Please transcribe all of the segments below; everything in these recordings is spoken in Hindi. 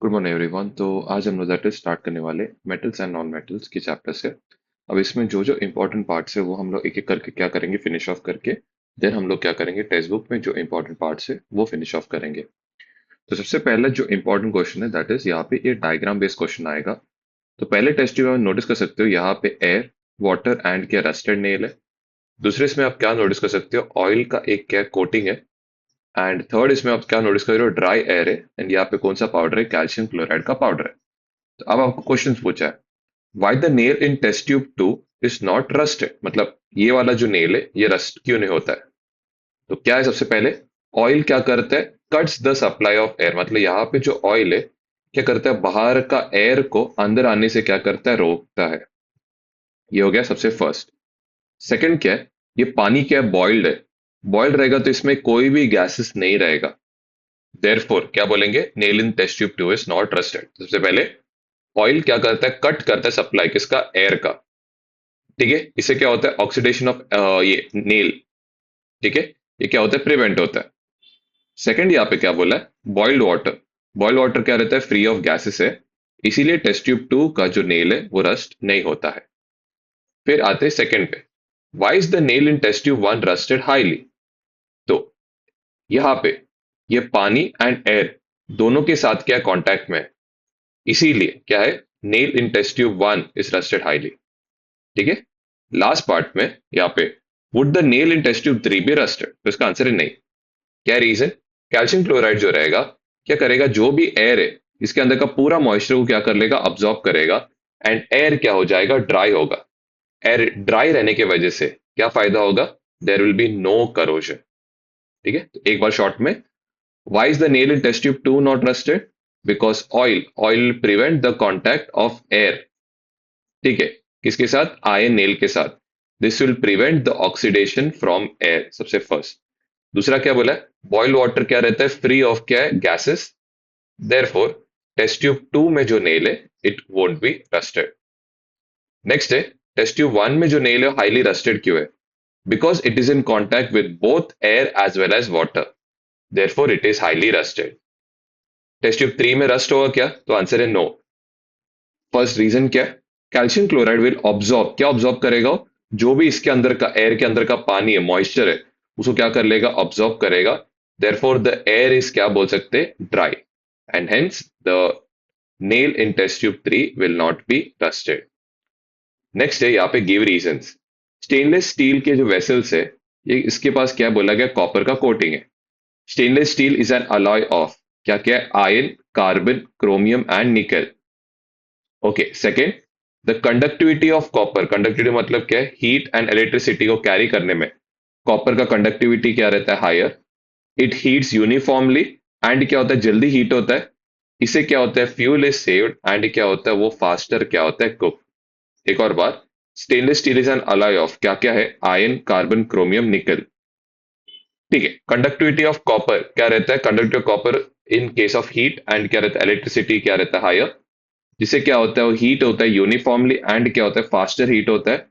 Good morning everyone. तो आज हम लोग दैट इज स्टार्ट करने वाले मेटल्स एंड नॉन मेटल्स के चैप्टर से। अब इसमें जो जो इंपॉर्टेंट पार्ट्स है वो हम लोग एक एक करके क्या करेंगे, फिनिश ऑफ करके देन हम लोग क्या करेंगे, टेक्स्ट बुक में जो इंपॉर्टेंट पार्ट्स है वो फिनिश ऑफ करेंगे। तो सबसे पहले जो इंपॉर्टेंट क्वेश्चन है दैट इज यहाँ पे ये डायग्राम बेस्ड क्वेश्चन आएगा। तो पहले टेस्ट ट्यूब में नोटिस कर सकते हो यहाँ पे एयर, वाटर एंड क्या रस्टेड नेल है। दूसरे इसमें आप क्या नोटिस कर सकते हो, ऑयल का एक क्या कोटिंग है। एंड थर्ड इसमें आप क्या नोटिस कर रहे हो, ड्राई एयर है। एंड यहाँ पे कौन सा पाउडर है, कैल्शियम क्लोराइड का पाउडर है। तो अब आपको क्वेश्चन पूछा है, why the nail in test tube 2 is not rusted, मतलब ये वाला जो नेल है ये रस्ट क्यों नहीं होता है। तो क्या है, सबसे पहले ऑयल क्या करता है, cuts the supply of air, मतलब यहाँ पे जो ऑयल है क्या करता है, बाहर का एयर को अंदर आने से क्या करता है, रोकता है। ये हो गया सबसे फर्स्ट। सेकंड क्या है, ये पानी क्या है, बॉइल्ड है। बॉइल्ड रहेगा तो इसमें कोई भी गैसेस नहीं रहेगा। देयरफॉर क्या बोलेंगे, nail in test tube 2 is not rusted. सबसे पहले ऑयल क्या करता है, कट करता है सप्लाई किसका, एयर का। ठीक है, इससे क्या होता है, ऑक्सीडेशन ऑफ ये नेल। ठीक है, ये क्या होता है, प्रिवेंट होता है। सेकंड यहाँ पे क्या बोला है, बॉइल्ड वाटर। बॉइल्ड वाटर क्या रहता है, फ्री ऑफ गैसेस है। इसीलिए टेस्ट ट्यूब 2 का जो नेल है वो रस्ट नहीं होता है। फिर आते हैं सेकंड पे, why is the nail in test tube 1 rusted highly. तो यहाँ पे ये पानी एंड एयर दोनों के साथ क्या कांटेक्ट में है, इसीलिए क्या है, nail in test tube 1 is rusted highly. ठीक है, लास्ट पार्ट में यहाँ पे, would the nail in test tube 3 be rusted, तो इसका आंसर है नहीं। क्या रीजन, कैल्शियम क्लोराइड जो रहेगा क्या करेगा, जो भी एयर है इसके अंदर का पूरा मॉइस्चर को क्या कर लेगा, अब्जॉर्ब करेगा। एंड एयर क्या हो जाएगा, ड्राई होगा। एयर ड्राई रहने की वजह से क्या फायदा होगा, there will be no corrosion. ठीक है, तो एक बार शॉर्ट में, why is the nail in test tube 2 not rusted, because oil oil prevent the contact of air. ठीक है, किसके साथ, आयन नेल के साथ। This will prevent the oxidation from air, सबसे फर्स्ट। दूसरा क्या बोला है, बॉइल वाटर क्या रहता है, फ्री ऑफ क्या है, गैसेस। देयरफॉर टेस्ट ट्यूब 2 में जो नेल है it won't be rusted. Next है, टेस्ट ट्यूब 1 में जो नेल है हाईली रस्टेड क्यों है, because it is in contact with both air as well as water, therefore it is highly rusted. Test tube 3 में रस्ट होगा क्या, तो आंसर है नो। फर्स्ट रीजन क्या है, कैल्शियम क्लोराइड विल ऑब्जॉर्ब, क्या ऑब्जॉर्ब करेगा, जो भी इसके अंदर का एयर के अंदर का पानी है, मॉइस्चर है, उसको क्या कर लेगा, ऑब्जॉर्ब करेगा। देयरफॉर द एयर इज क्या बोल सकते, dry. And hence the nail in test tube 3 will not be rusted. Next है यहाँ पे गिव रीजंस। स्टेनलेस स्टील के जो वेसल्स है, ये इसके पास क्या बोला गया, कॉपर का कोटिंग है। Stainless steel is an alloy of, क्या क्या, iron, carbon, chromium and nickel. Okay, second, the conductivity of copper, conductivity मतलब क्या है, हीट एंड इलेक्ट्रिसिटी को कैरी करने में कॉपर का कंडक्टिविटी क्या रहता है, higher. It heats uniformly, and क्या होता है, जल्दी हीट होता है। इससे क्या होता है, फ्यूल इज सेव्ड, एंड क्या होता है, वो फास्टर क्या होता है, कुक। एक और बार, stainless steel is an alloy of, क्या क्या है, आयरन, कार्बन, क्रोमियम, निकल। ठीक है, कंडक्टिविटी ऑफ कॉपर क्या रहता है, conductivity of copper in case of heat, and क्या रहता है, इलेक्ट्रिसिटी क्या रहता है, हायर। जिससे क्या होता है, वो हीट होता है यूनिफॉर्मली, एंड क्या होता है, फास्टर हीट होता है।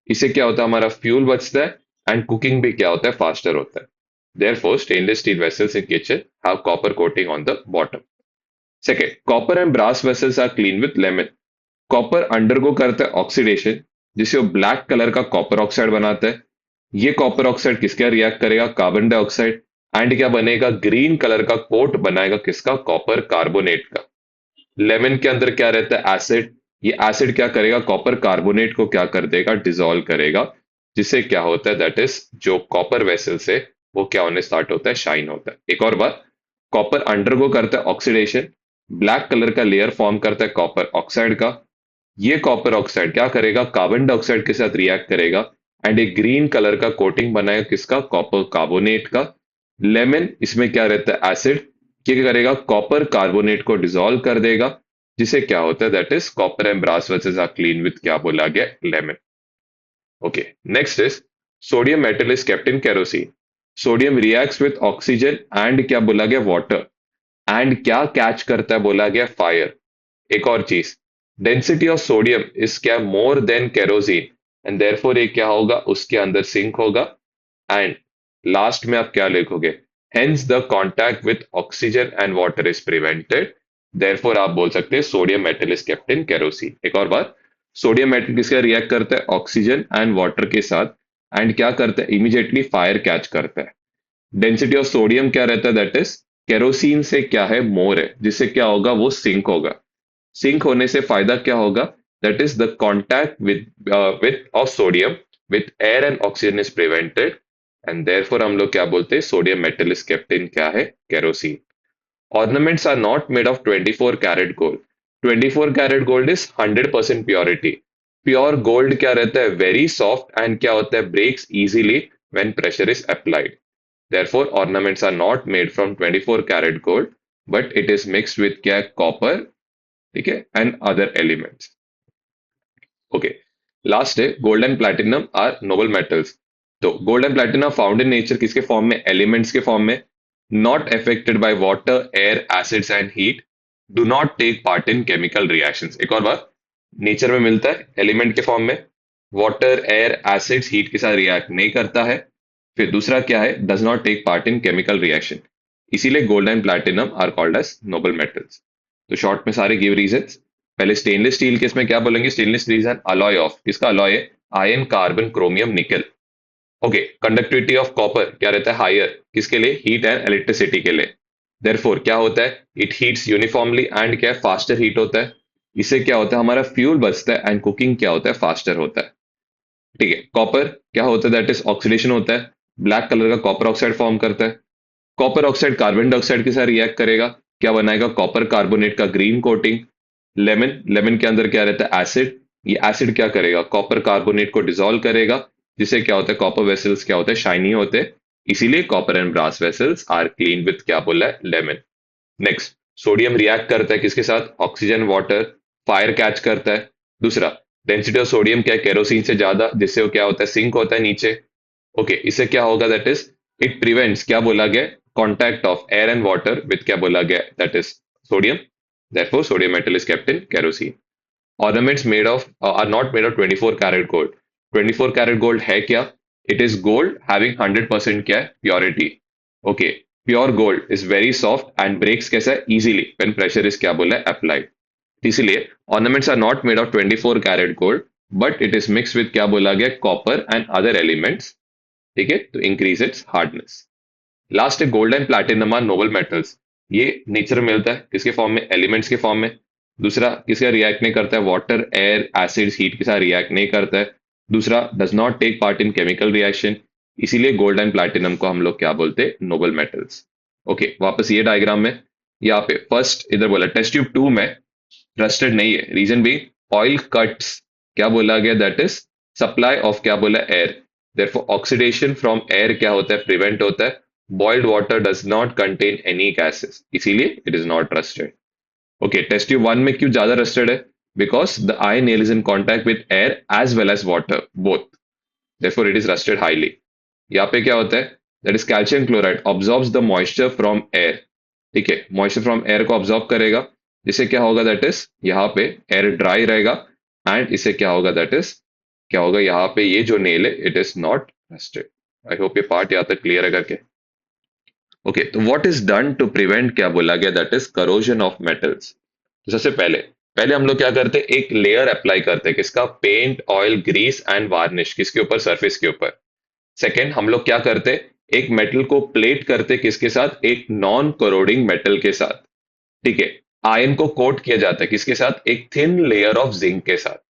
इससे क्या होता है, हमारा फ्यूल बचता है, एंड कुकिंग भी क्या होता है, फास्टर होता है। Therefore, stainless steel vessels in kitchen have copper coating on the bottom. Second, copper and brass vessels are clean with lemon. Copper undergo करता है ऑक्सीडेशन, जिसे वो ब्लैक कलर का कॉपर ऑक्साइड बनाता है। ये कॉपर ऑक्साइड किसका रिएक्ट करेगा, कार्बन डाइऑक्साइड। एंड क्या बनेगा, ग्रीन कलर का कोट बनाएगा किसका, कॉपर कार्बोनेट का। लेमन के अंदर क्या रहता है, एसिड। ये एसिड क्या करेगा, कॉपर कार्बोनेट को क्या कर देगा, डिसॉल्व करेगा। जिससे क्या होता है, दैट इज जो कॉपर वेसल से वो क्या होने स्टार्ट होता है, शाइन होता है। एक और बार, कॉपर अंडरगो करता है ऑक्सीडेशन, ब्लैक कलर का लेयर फॉर्म करता है कॉपर ऑक्साइड का। ये कॉपर ऑक्साइड क्या करेगा, कार्बन डाइऑक्साइड के साथ रिएक्ट करेगा, एंड एक ग्रीन कलर का कोटिंग बनाएगा किसका, कॉपर कार्बोनेट का। लेमन इसमें क्या रहता है, एसिड। क्या करेगा, कॉपर कार्बोनेट को डिसॉल्व कर देगा। जिसे क्या होता है, that is copper and brass vessels are clean with क्या बोला गया, lemon. Okay, next is sodium metal is kept in kerosene. Sodium reacts with oxygen and क्या बोला गया, वाटर। एंड क्या कैच करता है, बोला गया फायर। एक और चीज, डेंसिटी ऑफ सोडियम इज क्या, more than kerosene, and therefore ये क्या होगा, उसके अंदर सिंक होगा। एंड लास्ट में आप क्या लिखोगे, hence the contact with oxygen and water is prevented, therefore आप बोल सकते हैं sodium metal is kept in kerosene. एक और बात, सोडियम मेटल किसका रिएक्ट करता है, ऑक्सीजन एंड वाटर के साथ, एंड क्या करता है, इमीडिएटली फायर कैच करता है। डेंसिटी ऑफ सोडियम क्या रहता है, दैट इज केरोसिन से क्या है, मोर है, जिससे क्या होगा, वो सिंक होगा। सिंक होने से फायदा क्या होगा, that is the contact with of sodium with air and oxygen is prevented, and therefore हम लोग क्या बोलते हैं, सोडियम मेटल इज केप्ट इन क्या है, kerosene. Ornaments are not made of 24 karat gold. 24 karat gold is 100% purity. Pure gold क्या रहता है, very soft, and क्या होता है, breaks easily when pressure is applied. Therefore, ornaments are not made from 24 karat gold, but it is mixed with क्या, copper, ठीक है, and other elements. Okay. Last है, gold and platinum are noble metals. तो gold and platinum found in nature किसके फॉर्म में, एलिमेंट्स के फॉर्म में, not affected by water, air, acids and heat, do not take part in chemical reactions. एक और बात, नेचर में मिलता है एलिमेंट के फॉर्म में, वाटर, एयर, एसिड्स, हीट के साथ रिएक्ट नहीं करता है। फिर दूसरा क्या है, does not take part in chemical reaction. इसीलिए gold and platinum are called as noble metals. तो शॉर्ट में सारे गिव रीजंस। पहले स्टेनलेस स्टील के इसमें क्या बोलेंगे, stainless steel is an alloy of, किसका अलॉय है, iron, carbon, chromium, nickel. Okay, conductivity of copper क्या रहता है, हायर, किसके लिए, हीट एंड इलेक्ट्रिसिटी के लिए। देयरफॉर क्या होता है, इट हीट्स यूनिफॉर्मली एंड क्या, फास्टर हीट होता है। इससे क्या होता है, हमारा फ्यूल बचता है एंड कुकिंग क्या होता है, फास्टर होता है। ठीक है, कॉपर क्या होता है, दैट इज ऑक्सीडेशन होता है, ब्लैक कलर का कॉपर ऑक्साइड फॉर्म करता है। कॉपर ऑक्साइड कार्बन डाइऑक्साइड के साथ रिएक्ट करेगा, क्या बनाएगा, कॉपर कार्बोनेट का ग्रीन कोटिंग। लेमन, लेमन के अंदर क्या रहता है, एसिड। ये एसिड क्या करेगा, कॉपर कार्बोनेट को डिसॉल्व करेगा, जिससे क्या होता है, कॉपर वेसल्स क्या होते हैं, शाइनी होते हैं। इसीलिए copper and brass vessels are clean with क्या बोला है, लेमन। नेक्स्ट, सोडियम रिएक्ट करता है किसके साथ, ऑक्सीजन, वाटर, फायर कैच करता है। दूसरा, डेंसिटी ऑफ सोडियम क्या है, केरोसिन से ज्यादा, जिससे वो क्या होता है, सिंक होता है नीचे। ओके, इससे क्या होगा, दैट इज इट प्रिवेंट्स, क्या बोला गया, contact of air and water with क्या बोला गया, that is sodium. therefore sodium metal is kept in kerosene. Ornaments made of are not made of 24 karat gold. 24 karat gold है क्या, it is gold having 100% क्या है, purity. Okay, pure gold is very soft and breaks कैसा है, easily when pressure is क्या बोला है, applied. इसलिए ornaments are not made of 24 karat gold, but it is mixed with क्या बोला गया, copper and other elements, ठीक है, to increase its hardness. Last है, gold and platinum are noble metals. ये नेचर में मिलता है किसके फॉर्म में, एलिमेंट्स के फॉर्म में। दूसरा, किसका रिएक्ट नहीं करता है, वाटर, एयर, एसिड्स, हीट के साथ रिएक्ट नहीं करता है। दूसरा, does not take part in chemical reaction. इसीलिए गोल्ड एंड प्लैटिनम को हम लोग क्या बोलते हैं, नोबल मेटल्स। ओके, वापस ये डायग्राम में, यहाँ पे फर्स्ट इधर बोला टेस्ट ट्यूब 2 में रस्टेड नहीं है, रीजन भी ऑयल कट्स, क्या बोला गया, दैट इज सप्लाई ऑफ क्या बोला, air. Therefore oxidation from air क्या होता है, प्रिवेंट होता है। Boiled water does not contain any gases, इसीलिए it is not rusted. Okay, test tube 1 में क्यों ज्यादा रस्टेड है, because the iron nail is in contact with air as well as water both, therefore it is rusted highly. यहाँ पे क्या होता है, that is calcium chloride absorbs the moisture from air. ठीक है, मॉइस्चर फ्रॉम एयर को ऑब्जॉर्व करेगा, जिससे क्या होगा, दैट इज यहाँ पे एयर ड्राई रहेगा, एंड इससे क्या होगा, दैट इज क्या होगा, यहाँ पे ये जो नेल है, it is not rusted. I hope ये पार्ट यहाँ तक क्लियर है करके। ओके, तो what is done to prevent, क्या बोला गया, that is corrosion of metals. तो सबसे पहले पहले हम लोग क्या करते हैं, एक लेयर अप्लाई करते हैं, किसका, paint, oil, grease and varnish, किसके ऊपर, सरफेस के ऊपर। सेकेंड, हम लोग क्या करते हैं, एक मेटल को प्लेट करते किसके साथ, एक नॉन कोरोडिंग मेटल के साथ। ठीक है, आयन को कोट किया जाता है किसके साथ, एक थिन लेयर ऑफ जिंक के साथ।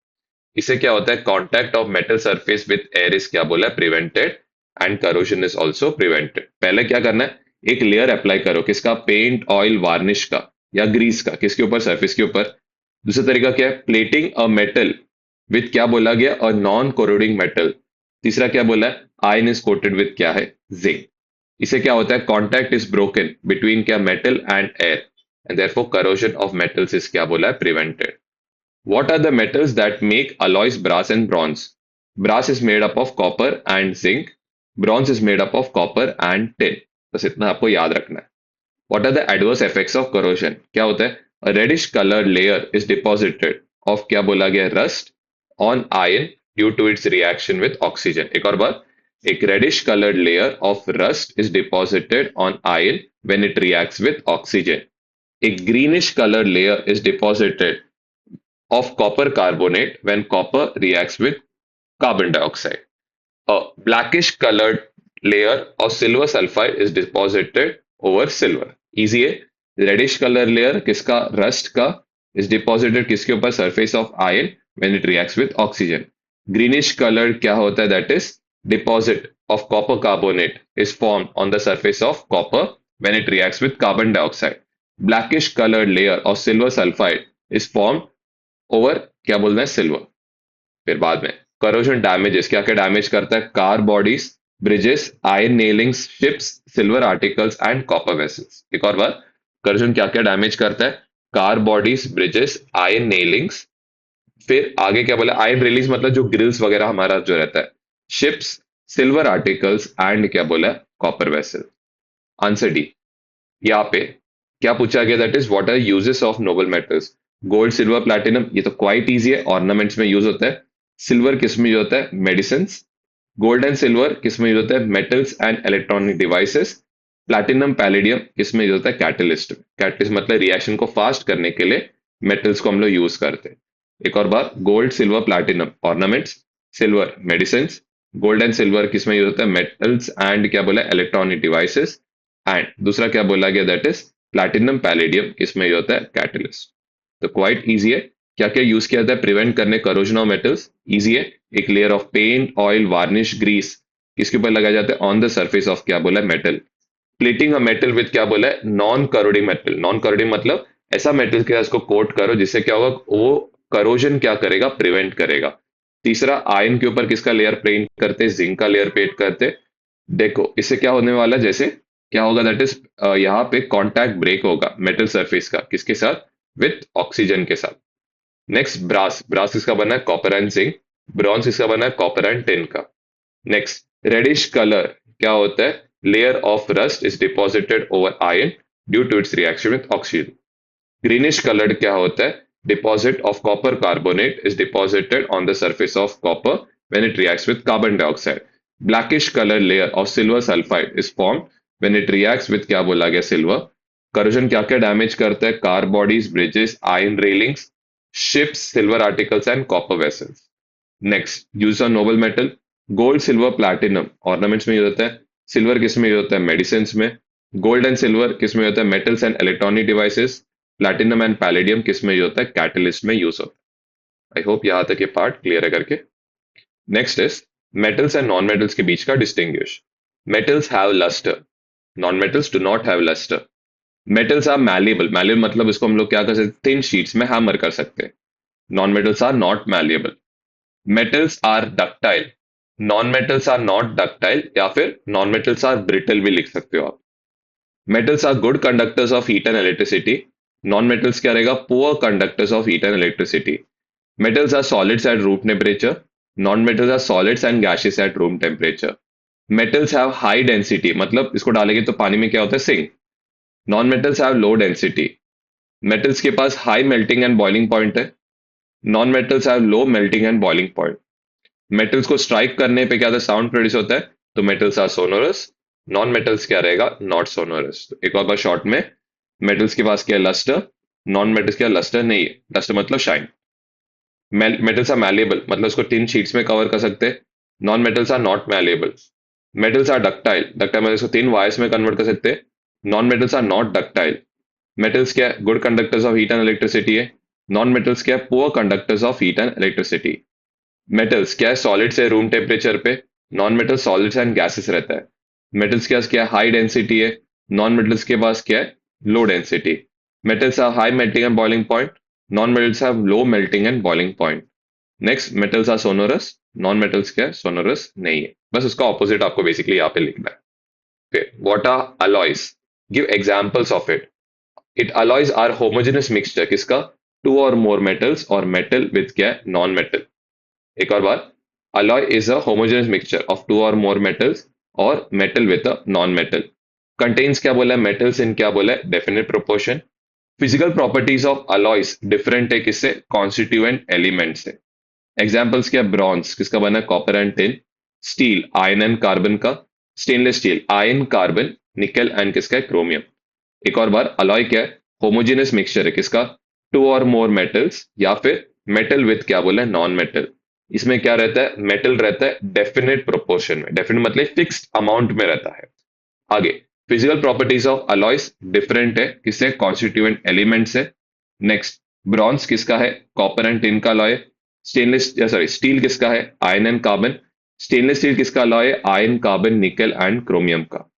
इससे क्या होता है, contact of metal surface with air is क्या बोला है, prevented, and corrosion is also prevented. पहले क्या करना है, एक लेयर अप्लाई करो, किसका, पेंट, ऑयल, वार्निश का या ग्रीस का, किसके ऊपर, सरफेस के ऊपर। दूसरा तरीका क्या है, प्लेटिंग अ मेटल विथ क्या बोला गया, अ नॉन कोरोडिंग मेटल। तीसरा क्या बोला है, आयन इज कोटेड विथ क्या है, जिंक। इससे क्या होता है, कॉन्टैक्ट इज ब्रोकन बिटवीन क्या, metal and air, and therefore corrosion of metals is क्या बोला है, prevented. What are the metals that make alloys brass and bronze? Brass is made up of copper and zinc. Bronze is made up of copper and tin. बस इतना आपको याद रखना है. What are the adverse effects of corrosion? क्या होता है? A reddish colored layer is deposited of क्या बोला गया, rust on iron due to its reaction with oxygen. एक और बात, एक reddish colored layer of rust is deposited on iron when it reacts with oxygen. A greenish colored layer is deposited of copper carbonate when copper reacts with carbon dioxide. A blackish colored layer of silver sulfide is deposited over silver. Easy है. Reddish color layer किसका, rust का, is deposited किसके ऊपर, surface of iron when it reacts with oxygen. Greenish colored क्या होता है, that is deposit of copper carbonate is formed on the surface of copper when it reacts with carbon dioxide. Blackish colored layer of silver sulfide is formed over क्या बोलना है, silver. फिर बाद में करोजन डैमेजेस क्या क्या डैमेज करता है, car bodies, bridges, iron nailings, ships, silver articles and copper vessels. एक और बार, करोजन क्या क्या डैमेज करता है, car bodies, bridges, iron nailings, फिर आगे क्या बोला, आयरन रिलीज मतलब जो ग्रिल्स वगैरह हमारा जो रहता है, शिप्स, सिल्वर आर्टिकल्स एंड क्या बोला, कॉपर वेसल. Answer D. यहाँ पे क्या पूछा गया, that is what are uses of noble metals. Gold, silver, platinum, ये तो क्वाइट इजी है, ऑर्नामेंट्स में यूज होता है. सिल्वर किस में यूज होता है, मेडिसिन. गोल्ड एंड सिल्वर किस में यूज होता है, metals and electronic devices. Platinum palladium किस में यूज होता है, कैटलिस्ट. कैटलिस्ट मतलब रिएक्शन को फास्ट करने के लिए मेटल्स को हम लोग यूज करते हैं. एक और बार, gold, silver, platinum ornaments, silver medicine. Gold and silver किस में यूज होता है, मेटल्स एंड क्या बोला, इलेक्ट्रॉनिक डिवाइसेस. एंड दूसरा क्या बोला गया, दैट इज प्लैटिनम पैलेडियम किस में यूज होता है, कैटलिस्ट. तो क्वाइट इजी है. क्या क्या यूज किया जाता है प्रिवेंट करने करोजन ऑफ मेटल्स, इजी है. एक layer of paint, oil, varnish, grease किसके ऊपर लगाया जाता है, ऑन द सरफेस ऑफ क्या बोला, metal. Plating a metal with क्या बोला है, नॉन करोडिंग मेटल. नॉन करोडिंग मतलब ऐसा मेटल के उसको कोट करो जिससे क्या होगा, वो करोजन क्या करेगा, प्रिवेंट करेगा. तीसरा, आयरन के ऊपर किसका लेयर पेंट करते, जिंक का लेयर पेंट करते. देखो इससे क्या होने वाला है, जैसे क्या होगा, दैट इज यहाँ पे कॉन्टैक्ट ब्रेक होगा मेटल सरफेस का, किसके साथ, विथ ऑक्सीजन के साथ. Next, brass. ब्रास किसका बना है, कॉपर एंड जिंक. ब्रॉन्ज किसका बना है, कॉपर एंड टिन का. नेक्स्ट, रेडिश कलर क्या होता है, layer of rust is deposited over iron due to its reaction with oxygen. Greenish coloured क्या होता है, deposit of copper carbonate is deposited on the surface of copper when it reacts with carbon dioxide. Blackish color layer of silver sulfide is formed when it reacts with क्या बोला गया, सिल्वर. करोजन क्या क्या डैमेज करता है, car bodies, bridges, iron railings, ships, silver articles and copper vessels. Next, use of noble metal. Gold, silver, platinum ornaments में यूज होता है. सिल्वर किस में यूज होता है, मेडिसिन में. गोल्ड एंड सिल्वर किस में होता है, metals and electronic devices. Platinum and palladium किस में यूज होता है, कैटलिस्ट में यूज होता है. आई होप यहाँ तक ये पार्ट क्लियर है करके. Next is metals and non metals के बीच का distinguish. Metals have lustre, non metals do not have lustre. Metals are malleable. Malleable मतलब इसको हम लोग क्या कर सकते हैं, थिन शीट्स में हैमर कर सकते हैं. Non metals are not malleable. Metals are ductile, non metals are not ductile, या फिर नॉन मेटल्स आर ब्रिटल भी लिख सकते हो आप. Metals are good conductors of heat and electricity. Non metals क्या रहेगा, poor conductors of heat and electricity. Metals are solids at room temperature. Non metals are solids and gases at room temperature. Metals have high density मतलब इसको डालेंगे तो पानी में क्या होता है, sink. Non metals have low density. Metals के पास high melting and boiling point है. Non metals have low melting and boiling point. Metals को स्ट्राइक करने पे क्या होता है, साउंड प्रोड्यूस होता है, तो metals are sonorous. Non metals क्या रहेगा, नॉट सोनोरस. एक और बार शॉर्ट में, मेटल्स के पास क्या है, लस्टर. नॉन मेटल्स क्या, लस्टर नहीं है. लस्टर मतलब शाइन. मेटल्स आर मैलेबल मतलब उसको टिन शीट्स में कवर कर सकते हैं. Non metals are not malleable. Metals are ductile. Ductile मतलब इसको थिन वायर्स में कन्वर्ट कर सकते हैं. Non metals are not ductile. Metals क्या है, good conductors of heat and electricity है. नॉन मेटल्स क्या है, poor conductors of heat and electricity. Metals क्या है, सॉलिड्स है रूम टेम्परेचर पे. Non metal solids and gases रहता है. मेटल्स क्या है, हाई डेंसिटी है. नॉन मेटल्स के पास क्या है, low density. Metals are high melting and boiling point. Non metals have low melting and boiling point. Next, metals are sonorous. Non metals क्या है, सोनोरस नहीं है. बस उसका ऑपोजिट आपको बेसिकली यहाँ पे लिखना है. Okay. What are alloys? Give examples of it. It alloys are homogeneous mixture किसका, two or more metals or metal with क्या, non metal. एक और बार, alloy is a homogeneous mixture of two or more metals or metal with a non metal. Contains क्या बोला है, metals in क्या बोला है, definite proportion. Physical properties of alloys different है किससे, constituent elements से. Examples क्या, bronze किसका बना है, copper and tin. Steel iron and carbon का. स्टेनलेस स्टील आयरन कार्बन निकल एंड किसका है, क्रोमियम. एक और बार, अलॉय क्या है, होमोजेनस मिक्सचर है किसका, टू और मोर मेटल्स, या फिर मेटल विथ क्या बोला है, नॉन मेटल। इसमें क्या रहता है, मेटल रहता है डेफिनेट प्रोपोर्शन में, डेफिनेट मतलब फिक्स्ड अमाउंट में रहता है। आगे, physical properties of alloys different है, किससे, कॉन्स्टिट्यूएंट एलिमेंट से। नेक्स्ट, ब्रॉन्ज किसका है, कॉपर एंड टिन का अलॉय। स्टेनलेस सॉरी स्टील किसका है, iron and carbon. Stainless steel किसका अलॉय है, आयरन कार्बन निकल एंड क्रोमियम का।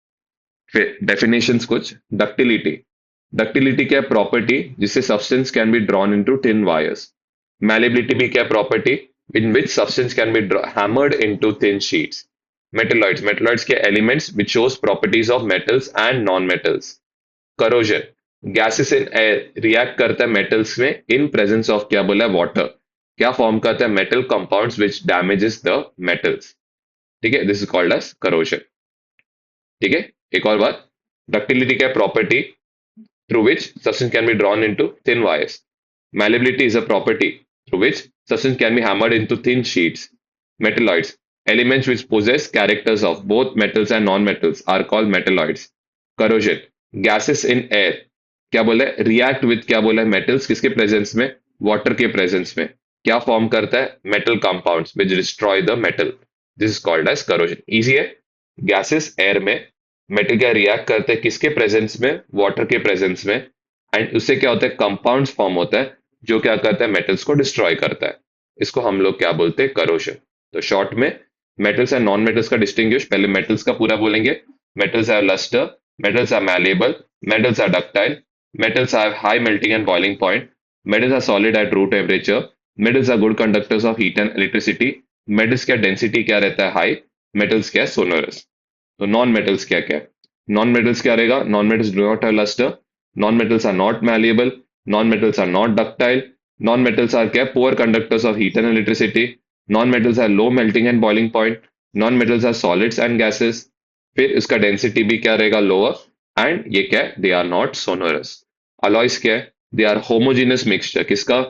फिर डेफिनेशंस कुछ, डक्टिलिटी, डक्टिलिटी क्या है, प्रॉपर्टी जिससे substance can be drawn into thin wires. Malleability भी क्या property, in which substance can be hammered into thin sheets. Metalloids, metalloids के elements which shows properties of metals and non metals. Corrosion, gases in air react करता है मेटल्स में इन प्रेजेंस ऑफ क्या बोला है, वाटर। क्या फॉर्म करता है, metal compounds which damages the metals. ठीक है, this is called as corrosion. ठीक है, एक और बात, डक्टिलिटी क्या property, through which substance can be drawn into thin wires. Malleability is a property through which substance can be hammered into thin sheets. Metalloids, elements which possess characters of both metals and non-metals are called metalloids. Corrosion, gases in air, क्या बोला है, react with क्या बोला है, metals किसके presence में, water के presence में, क्या form करता है, metal compounds which destroy the metal. This is called as corrosion. Easy है, gases air में, मेटल क्या रिएक्ट करते हैं किसके प्रेजेंस में, वाटर के प्रेजेंस में, एंड उससे क्या होता है, कंपाउंड्स फॉर्म होता है जो क्या करता है, मेटल्स को डिस्ट्रॉय करता है। इसको हम लोग क्या बोलते हैं, करोशन। तो शॉर्ट में मेटल्स एंड नॉन मेटल्स का डिस्टिंग्विश, पहले मेटल्स का पूरा बोलेंगे। Metals are lustre, metals are malleable, metals are ductile, metals are high melting and boiling point, metals are solid at room temperature, metals are good conductors of heat and electricity, metals का डेंसिटी क्या रहता है, हाई, मेटल्स क्या है, सोनोरस। तो नॉन मेटल्स क्या क्या है, नॉन मेटल्स क्या रहेगा, non metals do not have lustre, non metals are not malleable, non metals are not ductile, non metals are क्या, poor conductors of heat and electricity, non metals are low melting and boiling point, non metals are solids and gases. फिर इसका डेंसिटी भी क्या रहेगा, लोअर, एंड ये क्या है, they are not sonorous. Alloys क्या है, दे आर होमोजेनियस मिक्सचर किसका,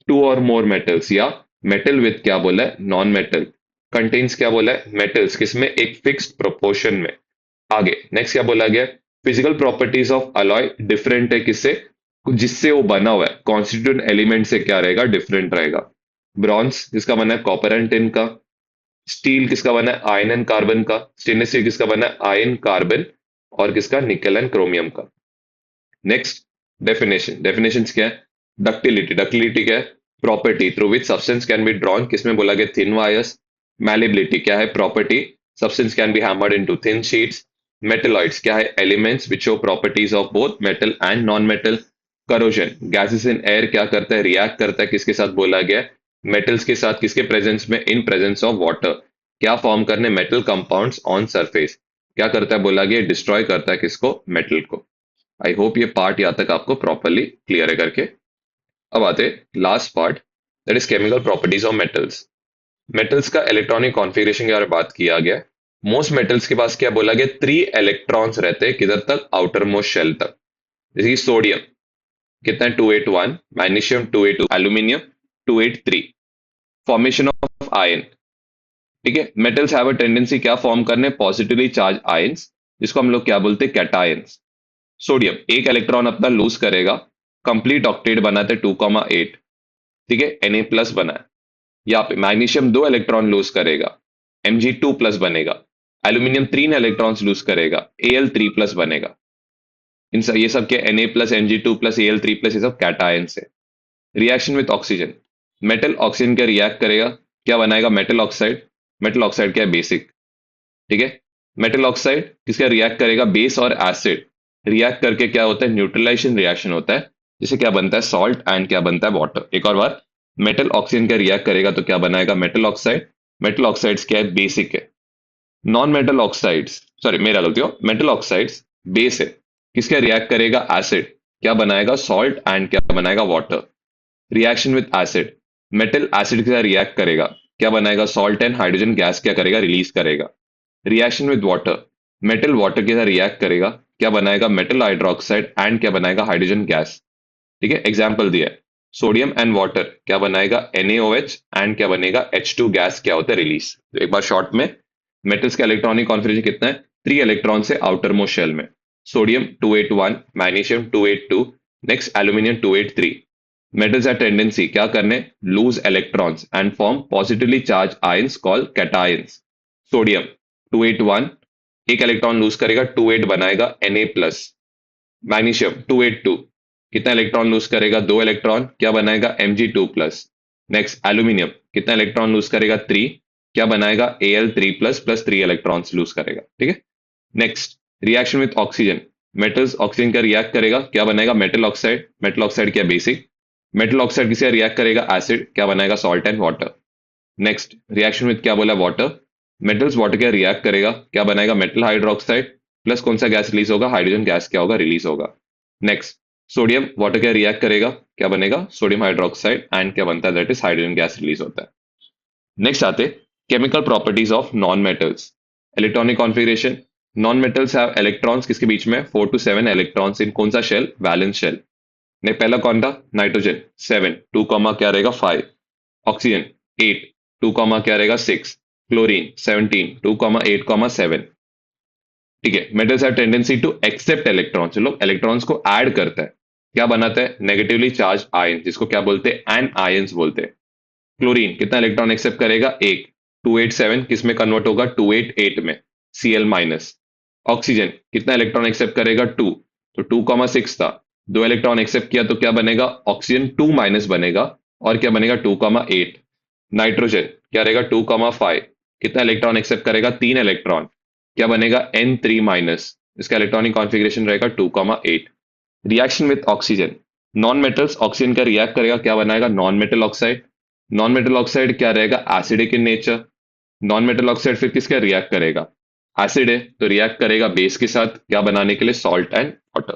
टू और मोर मेटल्स, या मेटल विथ क्या बोला है, नॉन मेटल, कंटेन्स क्या बोला है, मेटल्स किसमें, एक फिक्स्ड प्रोपोर्शन में। आगे नेक्स्ट क्या बोला गया, physical properties of alloy different है किससे, जिससे वो बना हुआ है, कॉन्स्टिट्यूएंट एलिमेंट से क्या रहेगा, डिफरेंट रहेगा। ब्रॉन्ज किसका बना है, कॉपर एंड टिन का। स्टील किसका बना है, आयरन एंड कार्बन का। स्टेनलेस स्टील किसका बना है, आयरन कार्बन, और किसका, निकल एंड क्रोमियम का। नेक्स्ट, डेफिनेशन, डेफिनेशन क्या है, डक्टिलिटी, डक्टिलिटी क्या है, property through which substance can be drawn, किसमें बोला गया, थिन वायर्स। मैलेबिलिटी क्या है, property, substance can be hammered into thin sheets. Metalloids क्या है, elements which show properties of both metal and non metal. Corrosion, gases in air क्या करता है, रिएक्ट करता है किसके साथ, बोला गया मेटल्स के साथ, किसके प्रेजेंस में, इन प्रेजेंस ऑफ वाटर। क्या फॉर्म करने, मेटल कंपाउंड्स ऑन सरफेस। क्या करता है, बोला गया डिस्ट्रॉय करता है किसको, मेटल को। आई होप ये पार्ट यहाँ तक आपको प्रॉपरली क्लियर है करके। अब आते last part, that is chemical properties of metals. Metals का इलेक्ट्रॉनिक कॉन्फ़िगरेशन के बारे में बात किया गया। मोस्ट मेटल्स के पास क्या बोला गया, 3 इलेक्ट्रॉन्स रहते हैं किधर तक, आउटर मोस्ट शेल तक। जैसे कि सोडियम कितना है, 281, magnesium 282, aluminium 283। Formation of ion, ठीक है, मेटल्स हैव अ टेंडेंसी क्या फॉर्म करने, पॉजिटिवली चार्ज आयंस, जिसको हम लोग क्या बोलते हैं, कैटायंस। सोडियम एक इलेक्ट्रॉन अपना लूज करेगा, कंप्लीट ऑक्टेट बनाते 2,8, ठीक है, Na प्लस बना है। यहाँ पे मैग्नीशियम 2 इलेक्ट्रॉन लूज करेगा, Mg2 प्लस बनेगा। एल्यूमिनियम 3 इलेक्ट्रॉन्स लूज करेगा, Al3 प्लस बनेगा। ये सब के Na plus Mg2 plus Al3 plus, ये सब कैटायंस है। Reaction with oxygen, metal oxygen का रिएक्ट करेगा, क्या बनाएगा, मेटल ऑक्साइड। मेटल ऑक्साइड क्या है, बेसिक, ठीक है। मेटल ऑक्साइड किसका रिएक्ट करेगा, बेस और एसिड रिएक्ट करके क्या होता है, न्यूट्रलाइजेशन रिएक्शन होता है, जिसे क्या बनता है, सॉल्ट, एंड क्या बनता है, वाटर। एक और बार, मेटल ऑक्सीजन का रिएक्ट करेगा तो क्या बनाएगा, मेटल ऑक्साइड। मेटल ऑक्साइड्स क्या है, बेसिक है। नॉन मेटल ऑक्साइड्स, सॉरी मेरा गलती हो, मेटल ऑक्साइड्स बेस है, किसका रिएक्ट करेगा, एसिड, क्या बनाएगा, सॉल्ट, एंड क्या बनाएगा, water. Reaction with acid, metal acid के साथ रिएक्ट करेगा, क्या बनाएगा, सॉल्ट एंड हाइड्रोजन गैस क्या करेगा, रिलीज करेगा। Reaction with water, metal water के साथ रिएक्ट करेगा, क्या बनाएगा, मेटल हाइड्रोक्साइड, एंड क्या बनाएगा, हाइड्रोजन गैस। ठीक है, एग्जाम्पल दिया है, सोडियम एंड वाटर क्या बनाएगा, NaOH, एंड क्या बनेगा, H2 गैस क्या होता है, रिलीज। तो एक बार शॉर्ट में, मेटल्स का इलेक्ट्रॉनिक कॉन्फ़िगरेशन कितना है, 3 इलेक्ट्रॉन से आउटर मोस्ट शेल में। Sodium 281, magnesium 282, next aluminium 283, metals have tendency क्या करने, lose electrons and form positively charged ions called cations. Sodium 281 एक इलेक्ट्रॉन लूज करेगा, 28 बनाएगा Na प्लस। मैग्नीशियम 282 कितना इलेक्ट्रॉन लूज करेगा, दो इलेक्ट्रॉन, क्या बनाएगा, Mg2 प्लस। नेक्स्ट एल्यूमिनियम कितना इलेक्ट्रॉन लूज करेगा, 3, क्या बनाएगा, Al3 plus plus 3 electrons loose करेगा, ठीक है। Next reaction with oxygen, metals oxygen का रिएक्ट करेगा, क्या बनाएगा, मेटल ऑक्साइड। मेटल ऑक्साइड क्या, बेसिक। मेटल ऑक्साइड किसी रिएक्ट करेगा, एसिड, क्या बनाएगा, salt and water. Next reaction with क्या बोला, वाटर। मेटल्स वाटर क्या रिएक्ट करेगा, क्या बनाएगा, मेटल हाइड्रोक्साइड प्लस कौन सा गैस रिलीज होगा, हाइड्रोजन गैस क्या होगा, रिलीज होगा। नेक्स्ट सोडियम वाटर क्या रिएक्ट करेगा, क्या बनेगा, सोडियम हाइड्रोक्साइड एंड क्या बनता है, that is hydrogen gas release होता है। नेक्स्ट आते chemical properties of non metals. Electronic configuration, non metals have electrons किसके बीच में, 4 to 7 इलेक्ट्रॉन्स इन कौन सा शेल, वैलेंस शेल। ने पहला कौन था, नाइट्रोजन 7, 2 कॉमा क्या रहेगा 5, ऑक्सीजन 8, 2 कॉमा क्या रहेगा 6, क्लोरीन 17, 2 कॉमा 8 कॉमा 7। ठीक है, metals have tendency to accept electrons, लोग इलेक्ट्रॉन्स को ऐड करता है, क्या बनाता है, नेगेटिवली चार्ज आयन, जिसको क्या बोलते हैं, एन आयंस बोलते हैं। क्लोरीन कितना इलेक्ट्रॉन एक्सेप्ट करेगा, एक, 287 किस में कन्वर्ट होगा, 288 में, Cl माइनस। ऑक्सीजन कितना इलेक्ट्रॉन एक्सेप्ट करेगा, 2, तो 2,6 था, दो इलेक्ट्रॉन एक्सेप्ट किया तो क्या बनेगा, ऑक्सीजन 2 माइनस बनेगा, और क्या बनेगा 2,8। नाइट्रोजन क्या रहेगा, 2,5, कितना इलेक्ट्रॉन एक्सेप्ट करेगा, 3 इलेक्ट्रॉन, क्या बनेगा, N3 माइनस, इसका इलेक्ट्रॉनिक कॉन्फ़िगरेशन रहेगा 2,8। Reaction with oxygen, non metals oxygen का रिएक्ट करेगा, क्या बनाएगा, non metal oxide. Non metal oxide क्या रहेगा, acidic in nature. Non metal oxide फिर किसका रिएक्ट करेगा, एसिड है तो रिएक्ट करेगा बेस के साथ, क्या बनाने के लिए, सॉल्ट एंड वाटर।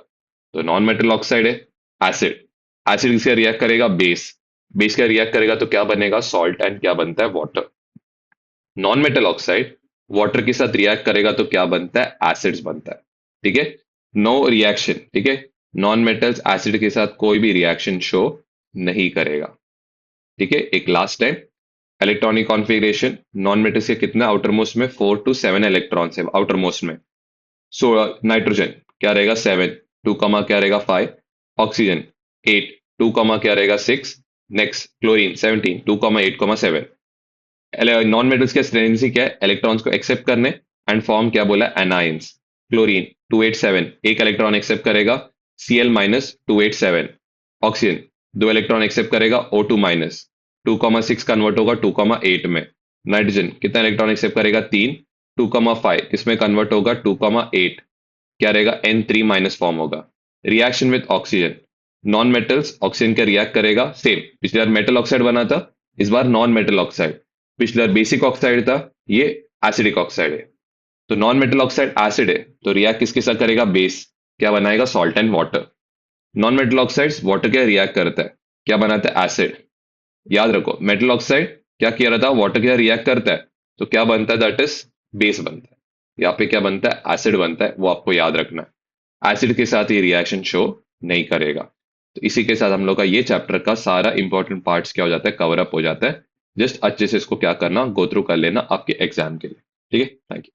तो नॉन मेटल ऑक्साइड है, एसिड, एसिड किसका रिएक्ट करेगा, बेस, बेस का रिएक्ट करेगा तो क्या बनेगा, सॉल्ट एंड क्या बनता है, water. Non metal oxide water के साथ रिएक्ट करेगा तो क्या बनता है, एसिड्स बनता है, ठीक है। नो रिएक्शन, ठीक है, नॉन मेटल्स एसिड के साथ कोई भी रिएक्शन शो नहीं करेगा, ठीक है। एक last time, electronic configuration, non metals के कितना आउटर मोस्ट में, 4 to 7 इलेक्ट्रॉन्स है आउटर मोस्ट में। सो नाइट्रोजन क्या रहेगा 7, 2 कमा क्या रहेगा 5, ऑक्सीजन 8, 2 कमा क्या रहेगा 6। Next chlorine 17, 2,8,7। नॉन मेटल्स की टेंडेंसी क्या है, इलेक्ट्रॉन्स को एक्सेप्ट करने एंड फॉर्म क्या बोला, एनायंस। क्लोरीन 287 एक इलेक्ट्रॉन एक्सेप्ट करेगा, Cl माइनस 287। ऑक्सीजन दो इलेक्ट्रॉन एक्सेप्ट करेगा, O2 माइनस, 2,6 कन्वर्ट होगा 2,8 में। नाइट्रोजन कितना इलेक्ट्रॉन एक्सेप्ट करेगा, 3, 2,5 किसमें कन्वर्ट होगा, 2,8, क्या रहेगा, N3 माइनस फॉर्म होगा। Reaction with oxygen, non metals oxygen का रिएक्ट करेगा, सेम पिछली बार मेटल ऑक्साइड बना था, इस बार नॉन मेटल ऑक्साइड। पिछला बेसिक ऑक्साइड था, ये एसिडिक ऑक्साइड है। तो नॉन मेटल ऑक्साइड एसिड है तो रिएक्ट किसके साथ करेगा, बेस, क्या बनाएगा, salt and water. Non metal oxides water क्या रिएक्ट करता है, क्या बनाता है, एसिड। याद रखो, मेटल ऑक्साइड क्या किया रहा था, वाटर क्या रिएक्ट करता है तो क्या बनता है, दैट इज बेस बनता है। यहाँ पे क्या बनता है, एसिड बनता है, वो आपको याद रखना है। एसिड के साथ ये रिएक्शन शो नहीं करेगा। तो इसी के साथ हम लोग का ये चैप्टर का सारा इंपॉर्टेंट पार्ट्स क्या हो जाता है, कवर अप हो जाता है। जस्ट अच्छे से इसको क्या करना, गो थ्रू कर लेना आपके एग्जाम के लिए, ठीक है। Thank you.